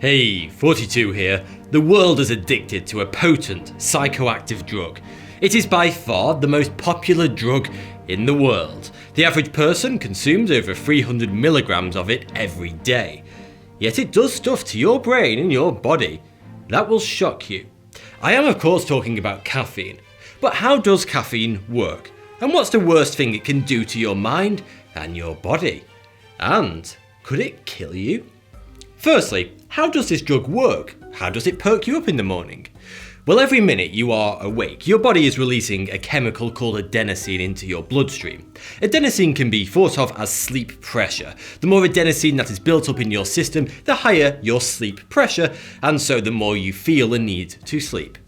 Hey, 42 here. The world is addicted to a potent, psychoactive drug. It is by far the most popular drug in the world. The average person consumes over 300 milligrams of it every day. Yet it does stuff to your brain and your body. That will shock you. I am of course talking about caffeine. But how does caffeine work? And what's the worst thing it can do to your mind and your body? And could it kill you? Firstly, how does this drug work? How does it perk you up in the morning? Well, every minute you are awake, your body is releasing a chemical called adenosine into your bloodstream. Adenosine can be thought of as sleep pressure. The more adenosine that is built up in your system, the higher your sleep pressure, and so the more you feel the need to sleep.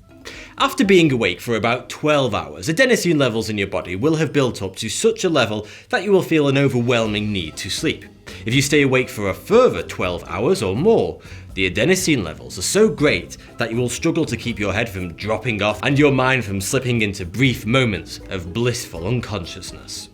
After being awake for about 12 hours, adenosine levels in your body will have built up to such a level that you will feel an overwhelming need to sleep. If you stay awake for a further 12 hours or more, the adenosine levels are so great that you will struggle to keep your head from dropping off and your mind from slipping into brief moments of blissful unconsciousness.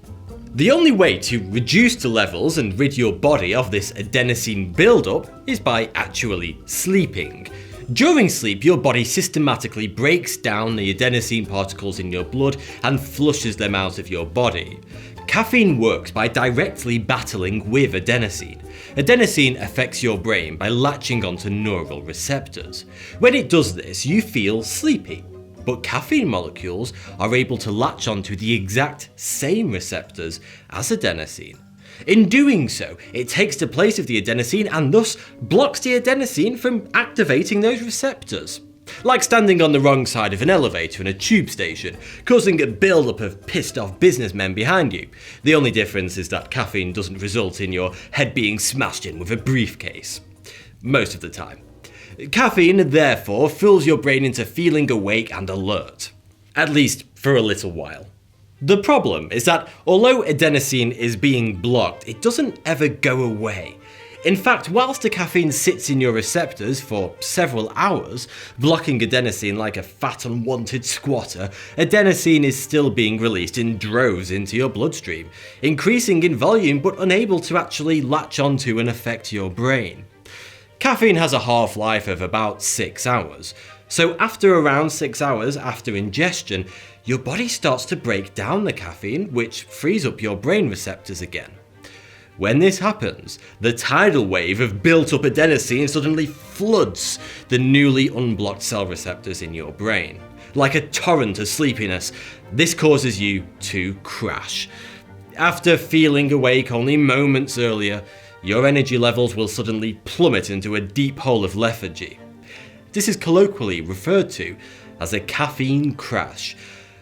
The only way to reduce the levels and rid your body of this adenosine buildup is by actually sleeping. During sleep, your body systematically breaks down the adenosine particles in your blood and flushes them out of your body. Caffeine works by directly battling with adenosine. Adenosine affects your brain by latching onto neural receptors. When it does this, you feel sleepy. But caffeine molecules are able to latch onto the exact same receptors as adenosine. In doing so, it takes the place of the adenosine and thus blocks the adenosine from activating those receptors. Like standing on the wrong side of an elevator in a tube station, causing a build-up of pissed-off businessmen behind you. The only difference is that caffeine doesn't result in your head being smashed in with a briefcase. Most of the time. Caffeine, therefore, fools your brain into feeling awake and alert. At least for a little while. The problem is that although adenosine is being blocked, it doesn't ever go away. In fact, whilst the caffeine sits in your receptors for several hours, blocking adenosine like a fat unwanted squatter, adenosine is still being released in droves into your bloodstream, increasing in volume but unable to actually latch onto and affect your brain. Caffeine has a half-life of about 6 hours, so after around 6 hours after ingestion, your body starts to break down the caffeine, which frees up your brain receptors again. When this happens, the tidal wave of built-up adenosine suddenly floods the newly unblocked cell receptors in your brain. Like a torrent of sleepiness, this causes you to crash. After feeling awake only moments earlier, your energy levels will suddenly plummet into a deep hole of lethargy. This is colloquially referred to as a caffeine crash,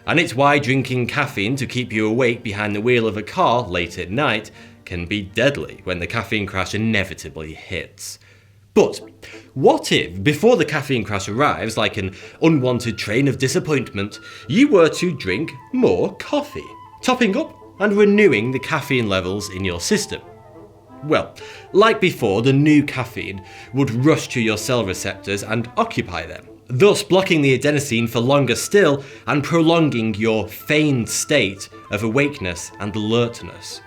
and it's why drinking caffeine to keep you awake behind the wheel of a car late at night can be deadly when the caffeine crash inevitably hits. But what if, before the caffeine crash arrives like an unwanted train of disappointment, you were to drink more coffee, topping up and renewing the caffeine levels in your system? Well, like before, the new caffeine would rush to your cell receptors and occupy them, thus blocking the adenosine for longer still and prolonging your feigned state of awakeness and alertness.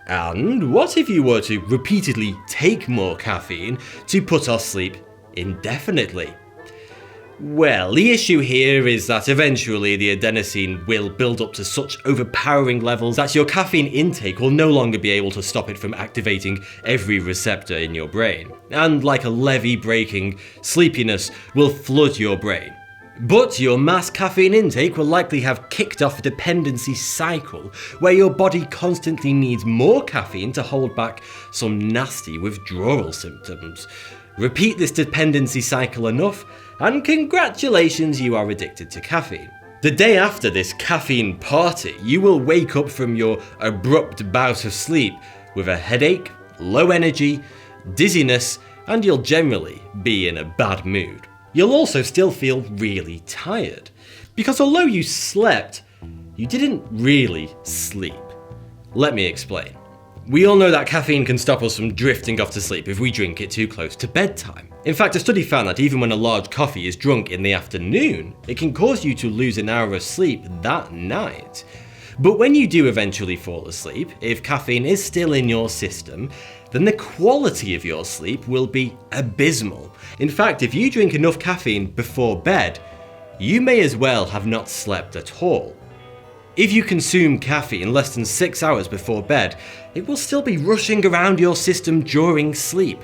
And what if you were to repeatedly take more caffeine to put off sleep indefinitely? Well, the issue here is that eventually the adenosine will build up to such overpowering levels that your caffeine intake will no longer be able to stop it from activating every receptor in your brain. And like a levee breaking, sleepiness will flood your brain. But your mass caffeine intake will likely have kicked off a dependency cycle where your body constantly needs more caffeine to hold back some nasty withdrawal symptoms. Repeat this dependency cycle enough, and congratulations, you are addicted to caffeine. The day after this caffeine party, you will wake up from your abrupt bout of sleep with a headache, low energy, dizziness, and you'll generally be in a bad mood. You'll also still feel really tired, because although you slept, you didn't really sleep. Let me explain. We all know that caffeine can stop us from drifting off to sleep if we drink it too close to bedtime. In fact, a study found that even when a large coffee is drunk in the afternoon, it can cause you to lose an hour of sleep that night. But when you do eventually fall asleep, if caffeine is still in your system, then the quality of your sleep will be abysmal. In fact, if you drink enough caffeine before bed, you may as well have not slept at all. If you consume caffeine less than 6 hours before bed, it will still be rushing around your system during sleep.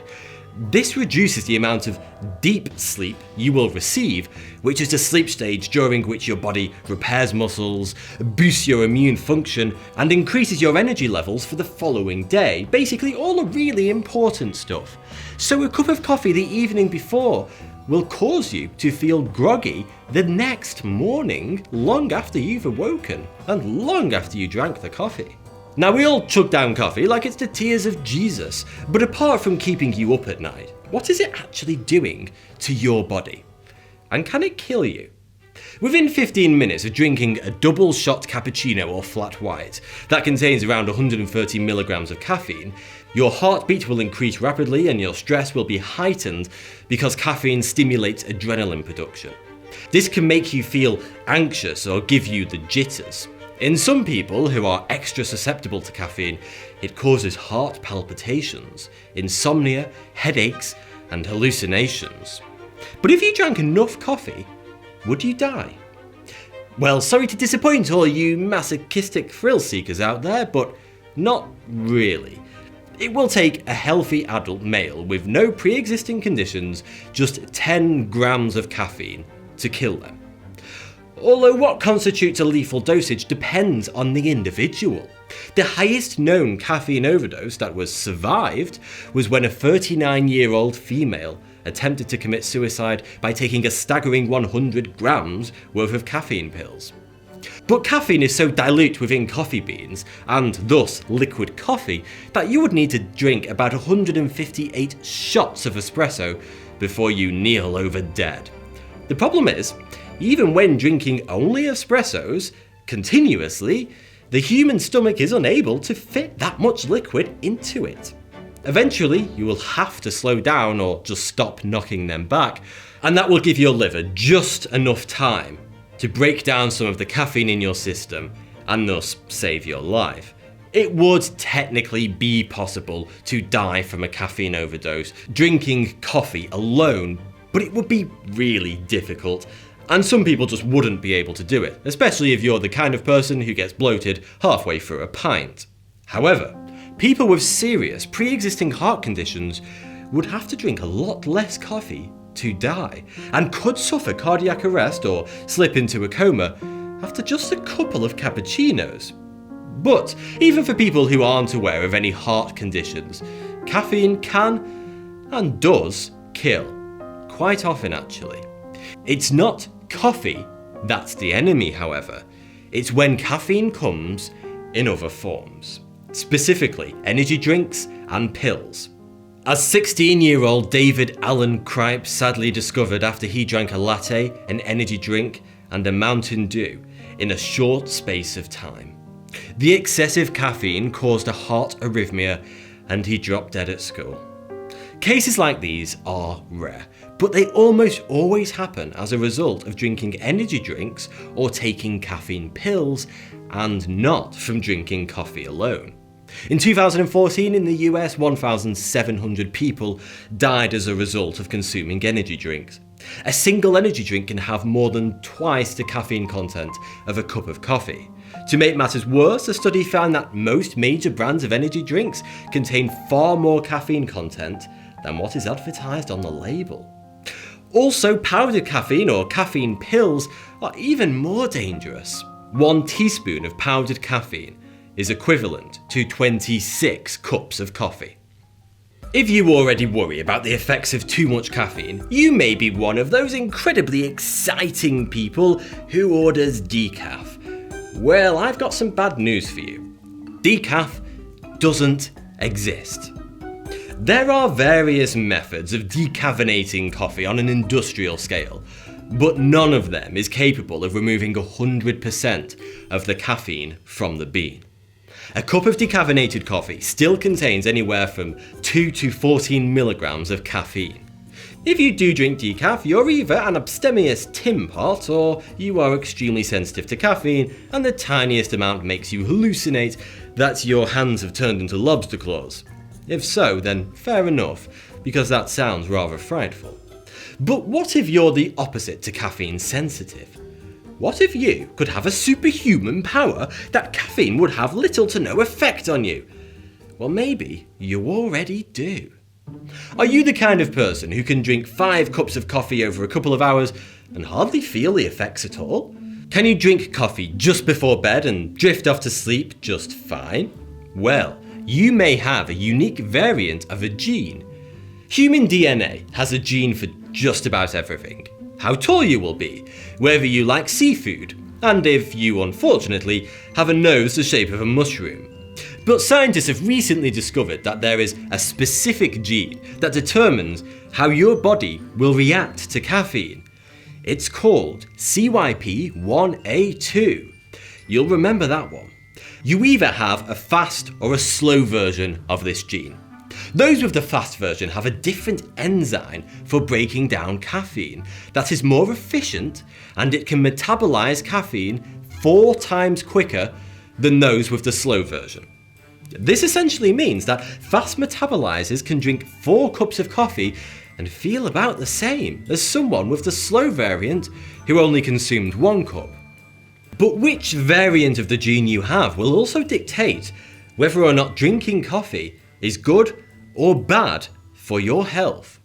This reduces the amount of deep sleep you will receive, which is the sleep stage during which your body repairs muscles, boosts your immune function, and increases your energy levels for the following day. Basically, all the really important stuff. So a cup of coffee the evening before will cause you to feel groggy the next morning, long after you've awoken, and long after you drank the coffee. Now, we all chug down coffee like it's the tears of Jesus, but apart from keeping you up at night, what is it actually doing to your body? And can it kill you? Within 15 minutes of drinking a double shot cappuccino or flat white that contains around 130 milligrams of caffeine, your heartbeat will increase rapidly and your stress will be heightened because caffeine stimulates adrenaline production. This can make you feel anxious or give you the jitters. In some people who are extra susceptible to caffeine, it causes heart palpitations, insomnia, headaches, and hallucinations. But if you drank enough coffee, would you die? Well, sorry to disappoint all you masochistic thrill seekers out there, but not really. It will take a healthy adult male with no pre-existing conditions just 10 grams of caffeine to kill them. Although what constitutes a lethal dosage depends on the individual. The highest known caffeine overdose that was survived was when a 39-year-old female attempted to commit suicide by taking a staggering 100 grams worth of caffeine pills. But caffeine is so dilute within coffee beans, and thus liquid coffee, that you would need to drink about 158 shots of espresso before you kneel over dead. The problem is, even when drinking only espressos continuously, the human stomach is unable to fit that much liquid into it. Eventually, you will have to slow down or just stop knocking them back, and that will give your liver just enough time to break down some of the caffeine in your system and thus save your life. It would technically be possible to die from a caffeine overdose drinking coffee alone, but it would be really difficult. And some people just wouldn't be able to do it, especially if you're the kind of person who gets bloated halfway through a pint. However, people with serious pre-existing heart conditions would have to drink a lot less coffee to die, and could suffer cardiac arrest or slip into a coma after just a couple of cappuccinos. But even for people who aren't aware of any heart conditions, caffeine can and does kill, quite often actually. It's not coffee that's the enemy, however. It's when caffeine comes in other forms, specifically energy drinks and pills. As 16-year-old David Allen Kripe sadly discovered after he drank a latte, an energy drink, and a Mountain Dew in a short space of time. The excessive caffeine caused a heart arrhythmia and he dropped dead at school. Cases like these are rare, but they almost always happen as a result of drinking energy drinks or taking caffeine pills, and not from drinking coffee alone. In 2014 in the US, 1,700 people died as a result of consuming energy drinks. A single energy drink can have more than twice the caffeine content of a cup of coffee. To make matters worse, a study found that most major brands of energy drinks contain far more caffeine content than what is advertised on the label. Also, powdered caffeine or caffeine pills are even more dangerous. 1 teaspoon of powdered caffeine is equivalent to 26 cups of coffee. If you already worry about the effects of too much caffeine, you may be one of those incredibly exciting people who orders decaf. Well, I've got some bad news for you. Decaf doesn't exist. There are various methods of decaffeinating coffee on an industrial scale, but none of them is capable of removing 100% of the caffeine from the bean. A cup of decaffeinated coffee still contains anywhere from 2 to 14 milligrams of caffeine. If you do drink decaf, you're either an abstemious tin pot or you are extremely sensitive to caffeine and the tiniest amount makes you hallucinate that your hands have turned into lobster claws. If so, then fair enough, because that sounds rather frightful. But what if you're the opposite to caffeine sensitive? What if you could have a superhuman power that caffeine would have little to no effect on you? Well, maybe you already do. Are you the kind of person who can drink 5 cups of coffee over a couple of hours and hardly feel the effects at all? Can you drink coffee just before bed and drift off to sleep just fine? Well, you may have a unique variant of a gene. Human DNA has a gene for just about everything. How tall you will be, whether you like seafood, and if you unfortunately have a nose the shape of a mushroom. But scientists have recently discovered that there is a specific gene that determines how your body will react to caffeine. It's called CYP1A2. You'll remember that one. You either have a fast or a slow version of this gene. Those with the fast version have a different enzyme for breaking down caffeine that is more efficient, and it can metabolize caffeine 4 times quicker than those with the slow version. This essentially means that fast metabolizers can drink 4 cups of coffee and feel about the same as someone with the slow variant who only consumed 1 cup. But which variant of the gene you have will also dictate whether or not drinking coffee is good or bad for your health.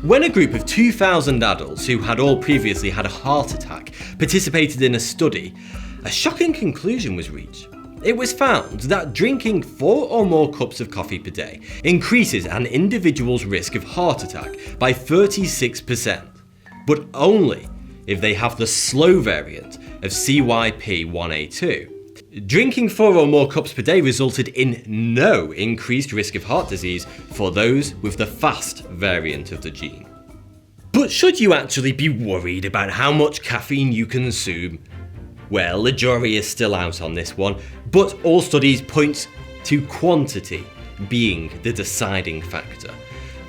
When a group of 2,000 adults who had all previously had a heart attack participated in a study, a shocking conclusion was reached. It was found that drinking 4 or more cups of coffee per day increases an individual's risk of heart attack by 36%, but only if they have the slow variant of CYP1A2. Drinking 4 or more cups per day resulted in no increased risk of heart disease for those with the fast variant of the gene. But should you actually be worried about how much caffeine you consume? Well, the jury is still out on this one, but all studies point to quantity being the deciding factor.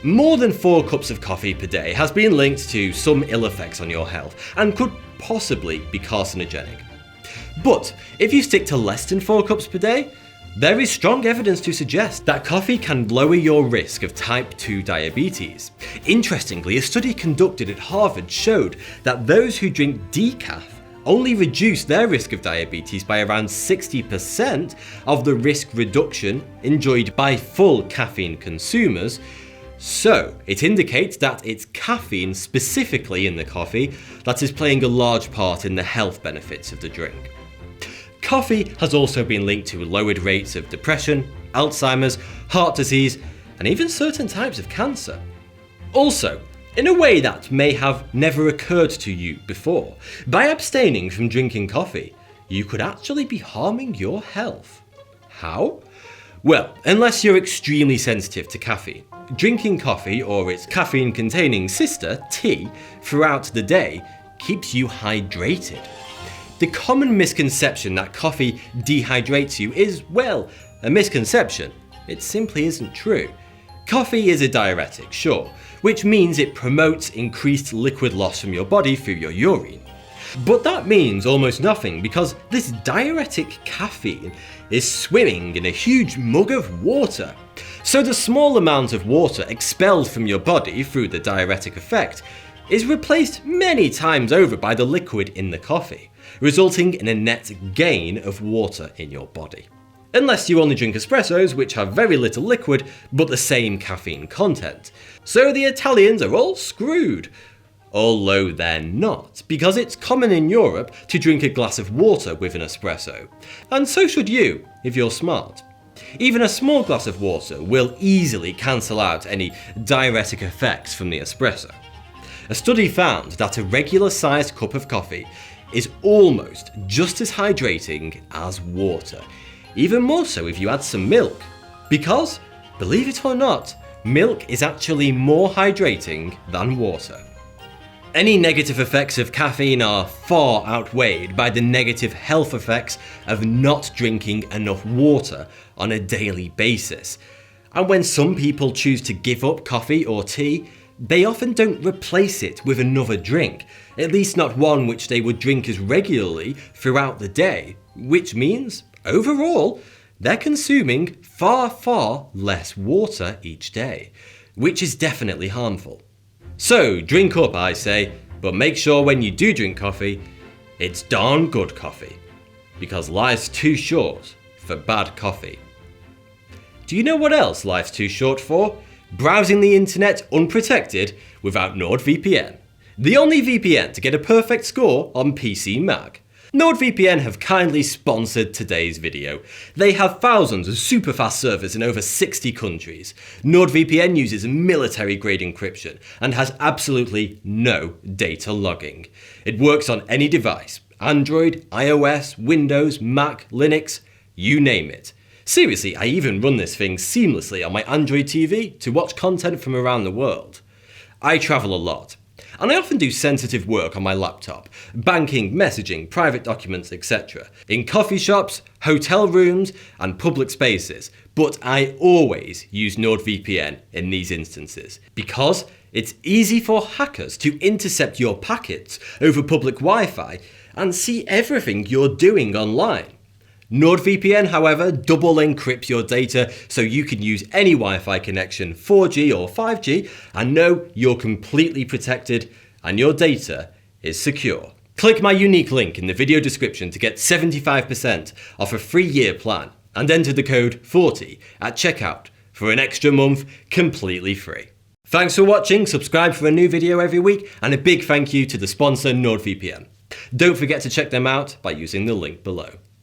More than 4 cups of coffee per day has been linked to some ill effects on your health and could possibly be carcinogenic. But if you stick to less than 4 cups per day, there is strong evidence to suggest that coffee can lower your risk of type 2 diabetes. Interestingly, a study conducted at Harvard showed that those who drink decaf only reduce their risk of diabetes by around 60% of the risk reduction enjoyed by full caffeine consumers. So it indicates that it's caffeine specifically in the coffee that is playing a large part in the health benefits of the drink. Coffee has also been linked to lowered rates of depression, Alzheimer's, heart disease, and even certain types of cancer. Also, in a way that may have never occurred to you before, by abstaining from drinking coffee, you could actually be harming your health. How? Well, unless you're extremely sensitive to caffeine, drinking coffee or its caffeine-containing sister, tea, throughout the day keeps you hydrated. The common misconception that coffee dehydrates you is, well, a misconception. It simply isn't true. Coffee is a diuretic, sure, which means it promotes increased liquid loss from your body through your urine. But that means almost nothing because this diuretic caffeine is swimming in a huge mug of water. So the small amount of water expelled from your body through the diuretic effect is replaced many times over by the liquid in the coffee, resulting in a net gain of water in your body. Unless you only drink espressos, which have very little liquid but the same caffeine content. So the Italians are all screwed. Although they're not, because it's common in Europe to drink a glass of water with an espresso. And so should you, if you're smart. Even a small glass of water will easily cancel out any diuretic effects from the espresso. A study found that a regular-sized cup of coffee is almost just as hydrating as water. Even more so if you add some milk. Because, believe it or not, milk is actually more hydrating than water. Any negative effects of caffeine are far outweighed by the negative health effects of not drinking enough water on a daily basis. And when some people choose to give up coffee or tea, they often don't replace it with another drink, at least not one which they would drink as regularly throughout the day, which means, overall, they're consuming far, far less water each day, which is definitely harmful. So drink up, I say, but make sure when you do drink coffee, it's darn good coffee, because life's too short for bad coffee. Do you know what else life's too short for? Browsing the internet unprotected without NordVPN. The only VPN to get a perfect score on PC Mac. NordVPN have kindly sponsored today's video. They have thousands of super fast servers in over 60 countries. NordVPN uses military-grade encryption and has absolutely no data logging. It works on any device: Android, iOS, Windows, Mac, Linux, you name it. Seriously, I even run this thing seamlessly on my Android TV to watch content from around the world. I travel a lot, and I often do sensitive work on my laptop: banking, messaging, private documents, etc. in coffee shops, hotel rooms, and public spaces. But I always use NordVPN in these instances, because it's easy for hackers to intercept your packets over public Wi-Fi and see everything you're doing online. NordVPN, however, double encrypts your data so you can use any Wi-Fi connection, 4G or 5G, and know you're completely protected and your data is secure. Click my unique link in the video description to get 75% off a 3-year plan and enter the code 40 at checkout for an extra month completely free. Thanks for watching, subscribe for a new video every week, and a big thank you to the sponsor NordVPN. Don't forget to check them out by using the link below.